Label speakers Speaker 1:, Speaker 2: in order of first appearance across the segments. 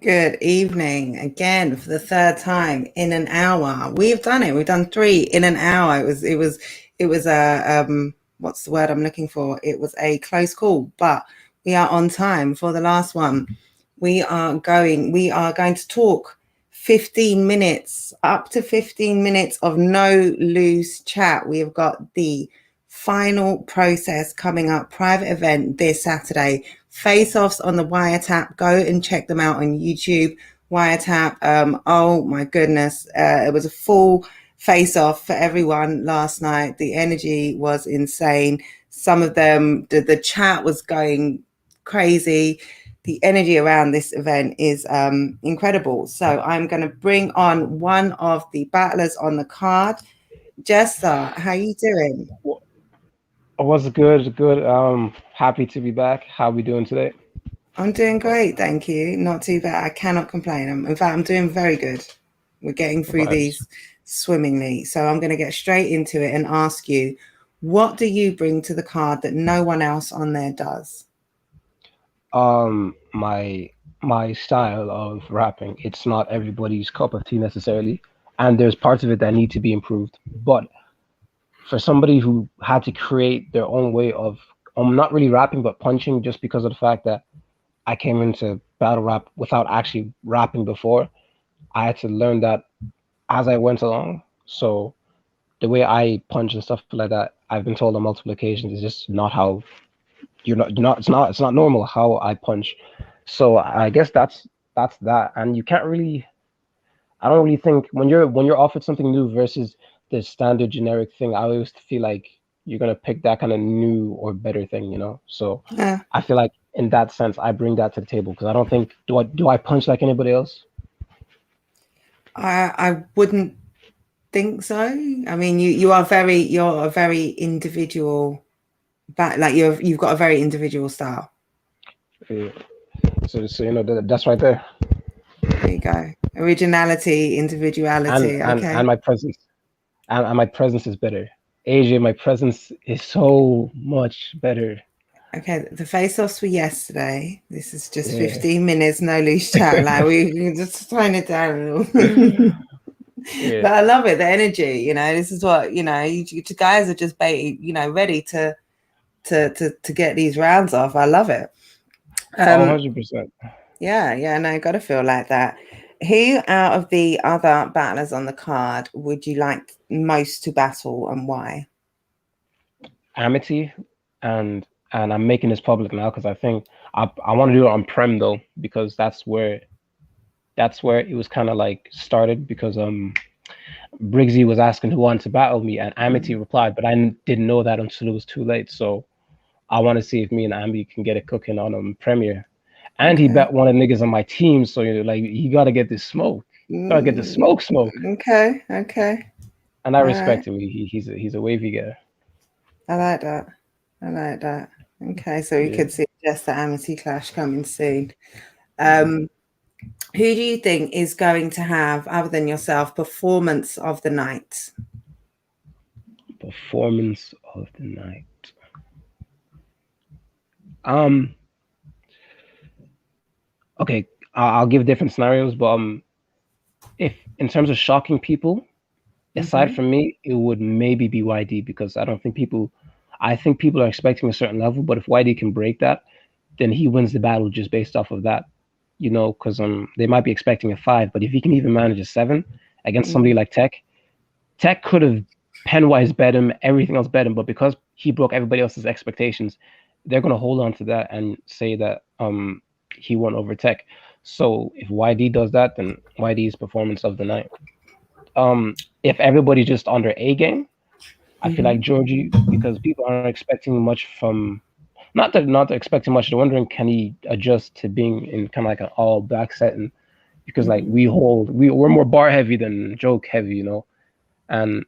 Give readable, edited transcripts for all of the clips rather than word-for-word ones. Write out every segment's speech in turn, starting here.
Speaker 1: Good evening again for the third time in an hour. We've done it. We've done three in an hour. It was a what's the word I'm looking for? It was a close call, but we are on time for the last one. We are going to talk 15 minutes, up to 15 minutes of no loose chat. We have got the final process coming up, private event this Saturday. Face-offs on the Wiretap. Go and check them out on YouTube. Wiretap. Oh my goodness, it was a full face-off for everyone last night. The energy was insane. Some of them, the chat was going crazy. The energy around this event is incredible. So I'm going to bring on one of the battlers on the card. Jessa, how you doing?
Speaker 2: What's good? Good. Happy to be back. How we doing today?
Speaker 1: I'm doing great, thank you. Not too bad. I cannot complain. In fact, I'm doing very good. We're getting through
Speaker 2: Vibes.
Speaker 1: these swimmingly. So I'm going to get straight into it and ask you, what do you bring to the card that no one else on there does?
Speaker 2: My style of rapping, it's not everybody's cup of tea necessarily, and there's parts of it that need to be improved. But for somebody who had to create their own way of, not really rapping but punching, just because of the fact that I came into battle rap without actually rapping before, I had to learn that as I went along. So the way I punch and stuff like that, I've been told on multiple occasions, is just not how it's not normal how I punch. So I guess that's that. And you can't really, I don't really think when you're offered something new versus the standard generic thing, I always feel like you're gonna pick that kind of new or better thing. So
Speaker 1: Uh,
Speaker 2: I feel like in that sense I bring that to the table because I don't think, do I punch like anybody else?
Speaker 1: I wouldn't think so. I mean, you're a very individual, but like you've got a very individual style.
Speaker 2: Yeah. So that's right there.
Speaker 1: There you go. Originality,
Speaker 2: And
Speaker 1: individuality.
Speaker 2: and and
Speaker 1: Okay.
Speaker 2: my presence, and my presence is better. AJ, my presence is so much better.
Speaker 1: Okay, the face-offs were yesterday. This is just
Speaker 2: Yeah.
Speaker 1: 15 minutes, no loose chat. Like we just tone it down a little.
Speaker 2: Yeah.
Speaker 1: But I love it, the energy. This is what you guys are just ready to get these rounds off. I love it.
Speaker 2: Oh,
Speaker 1: Um,
Speaker 2: 100%.
Speaker 1: yeah, no, gotta feel like that. Who out of the other battlers on the card would you like most to battle and why?
Speaker 2: Amity, and I'm making this public now because I think I want to do it on Prem though because that's where it was kind of like started because Briggsy was asking who wanted to battle me and Amity
Speaker 1: Mm,
Speaker 2: replied, but I didn't know that until it was too late. So I want to see if me and Amity can get it cooking on Premiere. And he
Speaker 1: okay.
Speaker 2: bet one of the niggas on my team, so like he gotta get this smoke. Gotta get the
Speaker 1: Mm,
Speaker 2: smoke.
Speaker 1: okay, okay.
Speaker 2: And I
Speaker 1: All right.
Speaker 2: respect him. He's a wavy guy.
Speaker 1: I like that. I like that. Okay, so we
Speaker 2: Yeah.
Speaker 1: could see just the Amity clash coming soon. Um, who do you think is going to have, other than yourself, performance of the night?
Speaker 2: Performance of the night. Um. Okay. I'll give different scenarios, but if in terms of shocking people, aside
Speaker 1: Hmm.
Speaker 2: from me, it would maybe be YD because I don't think people. I think people are expecting a certain level, but if YD can break that, then he wins the battle just based off of that. Because they might be expecting a 5, but if he can even manage a 7 against somebody
Speaker 1: Mm,
Speaker 2: like Tech could have Penwise bet him, everything else bet him, but because he broke everybody else's expectations, they're gonna hold on to that and say that he won over Tech. So if YD does that, then YD's performance of the night. If everybody's just on their A game, I feel like
Speaker 1: hmm.
Speaker 2: Georgie, because people aren't expecting much from, not expecting much. They're wondering can he adjust to being in kind of like an all back setting because like
Speaker 1: Hmm.
Speaker 2: we're more bar heavy than joke heavy. And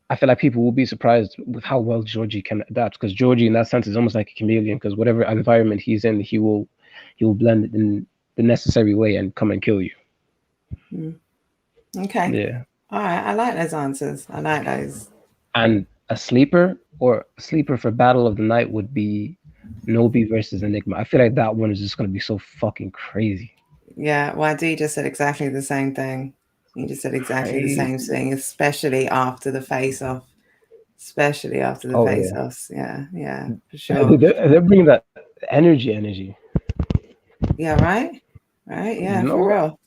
Speaker 2: I feel like people will be surprised with how well Georgie can adapt because Georgie, in that sense, is almost like a chameleon because whatever environment he's in, he will blend it in the necessary way and come and kill you.
Speaker 1: Mm. Okay.
Speaker 2: Yeah,
Speaker 1: All right. I like those answers. I like those.
Speaker 2: and a sleeper for Battle of the Night would be Nobi versus Enigma. I feel like that one is just gonna be so fucking crazy.
Speaker 1: Yeah, well, D just said exactly the same thing. He just said exactly the same thing, especially after the face-off. Especially after the
Speaker 2: Oh yeah,
Speaker 1: face-offs. Yeah, for sure.
Speaker 2: they're bringing that energy.
Speaker 1: Yeah, right? Right,
Speaker 2: You
Speaker 1: yeah, for
Speaker 2: know,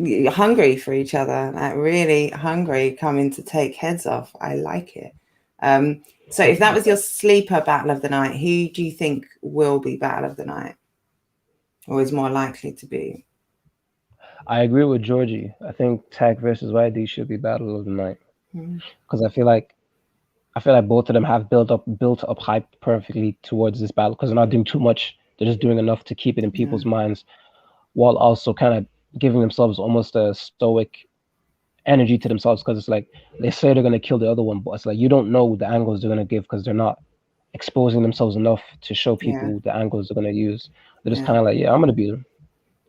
Speaker 1: real. Hungry for each other, like really hungry, coming to take heads off. I like it. So if that was your sleeper battle of the night, who do you think will be battle of the night, or is more likely to be?
Speaker 2: I agree with Georgie. I think Tech versus YD should be battle of the night
Speaker 1: Mm.
Speaker 2: because I feel like both of them have built up hype perfectly towards this battle because they're not doing too much. They're just doing enough to keep it in
Speaker 1: Yeah,
Speaker 2: people's minds while also kind of giving themselves almost a stoic energy to themselves because it's like they say they're gonna kill the other one, but it's like you don't know the angles they're gonna give because they're not exposing themselves enough to show
Speaker 1: yeah,
Speaker 2: people the angles they're gonna use. They're just
Speaker 1: yeah,
Speaker 2: kind of like, yeah, I'm gonna beat them.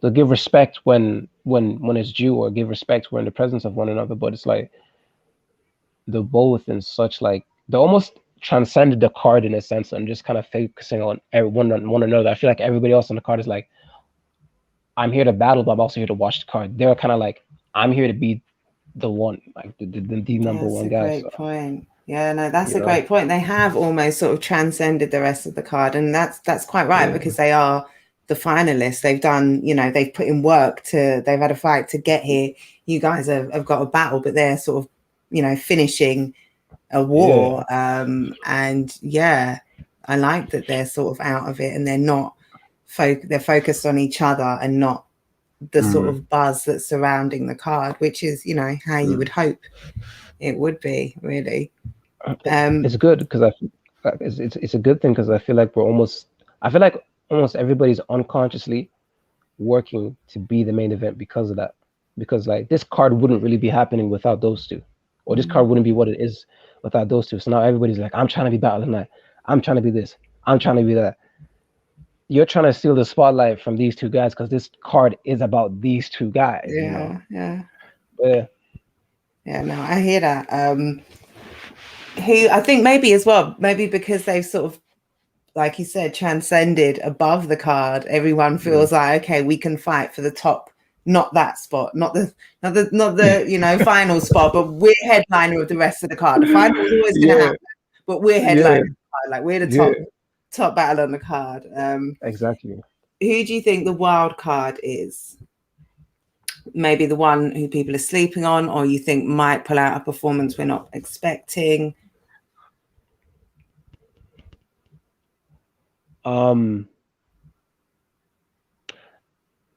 Speaker 2: They'll give respect when it's due or give respect when in the presence of one another, but it's like they're both in such like they almost transcended the card in a sense and just kind of focusing on one another. I feel like everybody else on the card is like, I'm here to battle, but I'm also here to watch the card. They're kind of like, I'm here to be the one, like the number
Speaker 1: that's
Speaker 2: one
Speaker 1: a
Speaker 2: guy.
Speaker 1: great
Speaker 2: So
Speaker 1: point. Yeah, no, that's
Speaker 2: you
Speaker 1: a
Speaker 2: know,
Speaker 1: great point. They have almost sort of transcended the rest of the card, and that's quite right
Speaker 2: yeah,
Speaker 1: because they are the finalists. They've done, they've put in work they've had a fight to get here. You guys have got a battle, but they're sort of, finishing a
Speaker 2: yeah,
Speaker 1: war. And yeah, I like that they're sort of out of it and they're not they're focused on each other and not the sort
Speaker 2: mm,
Speaker 1: of buzz that's surrounding the card, which is, how you
Speaker 2: mm.
Speaker 1: would hope it would be, really.
Speaker 2: It's
Speaker 1: Um,
Speaker 2: good because it's a good thing because I feel like almost everybody's unconsciously working to be the main event because of that. Because like this card wouldn't really be happening without those two, or this card wouldn't be what it is without those two. So now everybody's like, I'm trying to be Battle of the Night. I'm trying to be this. I'm trying to be that. You're trying to steal the spotlight from these two guys because this card is about these two guys, you know.
Speaker 1: yeah.
Speaker 2: But
Speaker 1: Yeah, no, I hear that. Who I think maybe as well, maybe because they've sort of, like you said, transcended above the card. Everyone
Speaker 2: yeah,
Speaker 1: feels like, okay, we can fight for the top, not that spot, not the final spot, but we're headliner of the rest of the card. The final is always going to
Speaker 2: yeah,
Speaker 1: happen, but we're headliner
Speaker 2: yeah,
Speaker 1: of the card. Like we're the
Speaker 2: yeah,
Speaker 1: top battle on the card.
Speaker 2: exactly.
Speaker 1: Who do you think the wild card is? Maybe the one who people are sleeping on, or you think might pull out a performance we're not expecting?
Speaker 2: Um,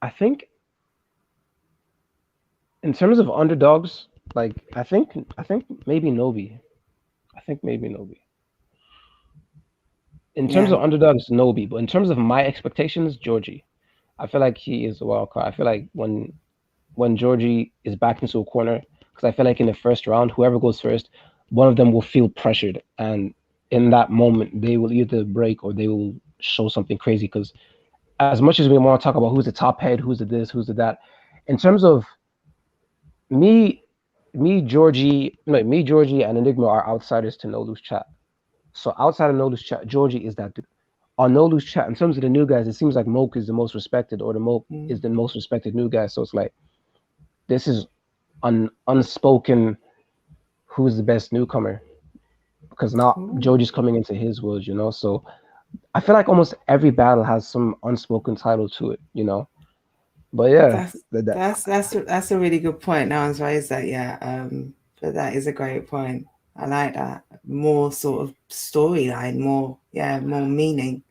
Speaker 2: I think in terms of underdogs, like I think maybe Nobi. I think maybe Nobi. In terms
Speaker 1: Yeah.
Speaker 2: of underdogs, Nobi, but in terms of my expectations, Georgie. I feel like he is a wild card. I feel like when Georgie is backed into a corner, because I feel like in the first round, whoever goes first, one of them will feel pressured, and in that moment, they will either break or they will show something crazy. Because as much as we want to talk about who's the top head, who's the this, who's the that, in terms of me, Georgie, no, me, Georgie, and Enigma are outsiders to No Lose Chat. So outside of No Lose Chat, Georgie is that dude. On No Lose Chat, in terms of the new guys, it seems like Moke is the most respected, or the Moke is
Speaker 1: Mm.
Speaker 2: the most respected new guy. So it's like this is an unspoken who's the best newcomer because now
Speaker 1: Ooh.
Speaker 2: Georgie's coming into his world, you know. So I feel like almost every battle has some unspoken title to it, you know. But yeah,
Speaker 1: That's
Speaker 2: that
Speaker 1: that's a really good point. No one's raised that yet. But that is a great point. I like that. More sort of storyline, more meaning.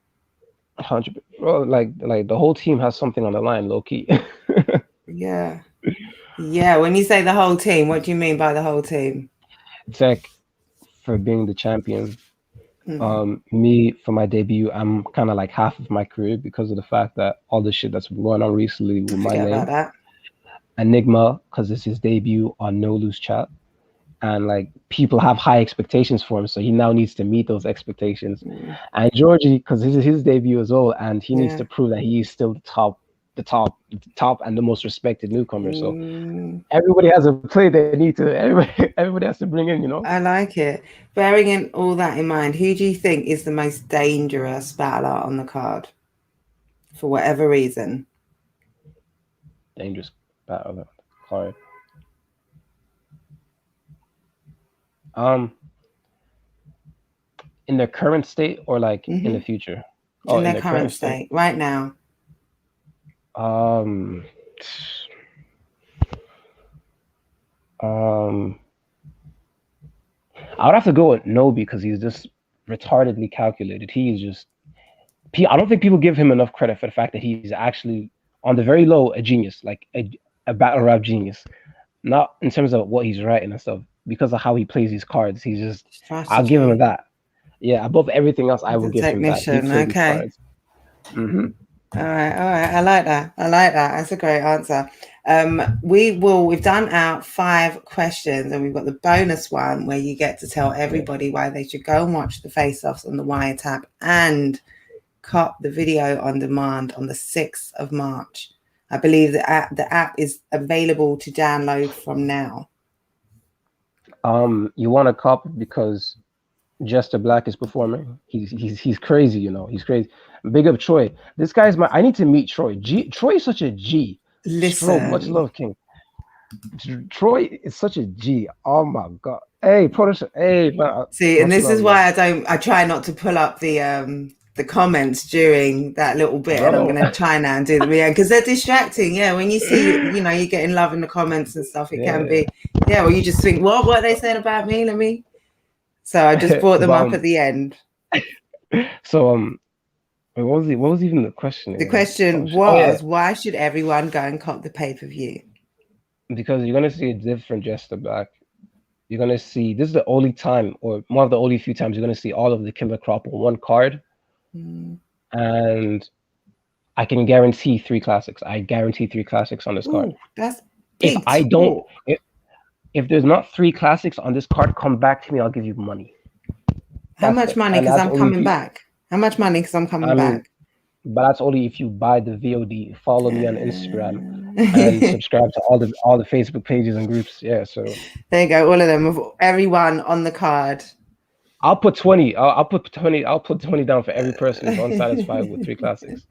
Speaker 2: 100, bro, like the whole team has something on the line, low key.
Speaker 1: Yeah. Yeah. When you say the whole team, what do you mean by the whole team?
Speaker 2: Tech for being the champion.
Speaker 1: Mm.
Speaker 2: Me for my debut, I'm kind of like half of my career because of the fact that all the shit that's been going on recently with my
Speaker 1: Forget about
Speaker 2: name.
Speaker 1: that.
Speaker 2: Enigma, because it's his debut on No Lose Chat, and like people have high expectations for him, so he now needs to meet those expectations.
Speaker 1: Mm.
Speaker 2: And Georgie, because this is his debut as well, and he needs
Speaker 1: Yeah.
Speaker 2: to prove that he is still the top, and the most respected newcomer. So
Speaker 1: Mm.
Speaker 2: everybody has a play they need to. Everybody has to bring in, you know.
Speaker 1: I like it. Bearing in all that in mind, who do you think is the most dangerous battler on the card for whatever reason?
Speaker 2: dangerous battle card. In their current state or like in the future? Oh,
Speaker 1: In
Speaker 2: in
Speaker 1: their
Speaker 2: their
Speaker 1: current state, right now.
Speaker 2: Um, I would have to go with no because he's just retardedly calculated. He is just. I don't think people give him enough credit for the fact that he's actually on the very low a genius, like a battle rap genius. Not in terms of what he's writing and stuff, because of how he plays these cards. He's just. I'll give him
Speaker 1: Strategy.
Speaker 2: that. Yeah, above everything else, I will
Speaker 1: The
Speaker 2: give him that. He
Speaker 1: technician.
Speaker 2: plays these
Speaker 1: Okay.
Speaker 2: cards. Mm-hmm.
Speaker 1: All right. I like that. That's a great answer. We've done our 5 questions, and we've got the bonus one where you get to tell everybody why they should go and watch the face-offs on the Wiretap and cop the video on demand on the 6th of March. I believe the app is available to download from now.
Speaker 2: You want to cop because Jester Black is performing. He's crazy, you know. He's crazy. Big up Troy. This guy's I need to meet Troy. Troy is such a G.
Speaker 1: Listen,
Speaker 2: much love, King. Troy is such a G. Oh my god. Hey, producer. Hey, man.
Speaker 1: See, and this is why I try not to pull up the comments during that little bit, and I'm going to try now and do them because they're distracting. Yeah, when you see, you know, you're getting love in the comments and stuff, it can be, well, you just think, what are they saying about me? Let me. So I just brought them up at the end.
Speaker 2: So what was even the question?
Speaker 1: The question was, why should everyone go and cop the pay-per-view?
Speaker 2: Because you're gonna see a different Jester Black. You're gonna see, this is the only time, or one of the only few times, you're gonna see all of the Killer Crop on one card. And I can guarantee 3 classics. I guarantee 3 classics on this card.
Speaker 1: That's big.
Speaker 2: If I don't, if there's not 3 classics on this card, come back to me. I'll give you money.
Speaker 1: How much money? Because I'm coming back. How much money? Because I'm coming back.
Speaker 2: But that's only if you buy the VOD. Follow me on Instagram and subscribe to all the Facebook pages and groups. Yeah, so
Speaker 1: there you go. All of them, with everyone on the card.
Speaker 2: I'll put 20. I'll put 20. I'll put 20 down for every person who's unsatisfied with 3 classics.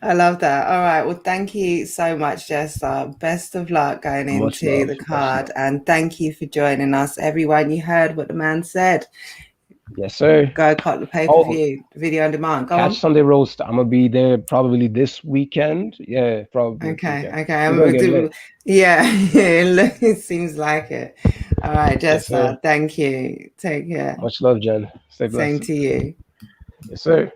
Speaker 1: I love that. All right. Well, thank you so much, Jessa. Best of luck going into the card, and thank you for joining us, everyone. You heard what the man said.
Speaker 2: Yes, sir.
Speaker 1: Go cut the pay-per-view, video on demand.
Speaker 2: Catch Sunday Roast. I'm gonna be there probably this weekend. Yeah, probably.
Speaker 1: Okay. It seems like it. All right, Jessa. Thank you. Take care.
Speaker 2: Much love, Jen. Stay blessed.
Speaker 1: Same to you.
Speaker 2: Yes, sir.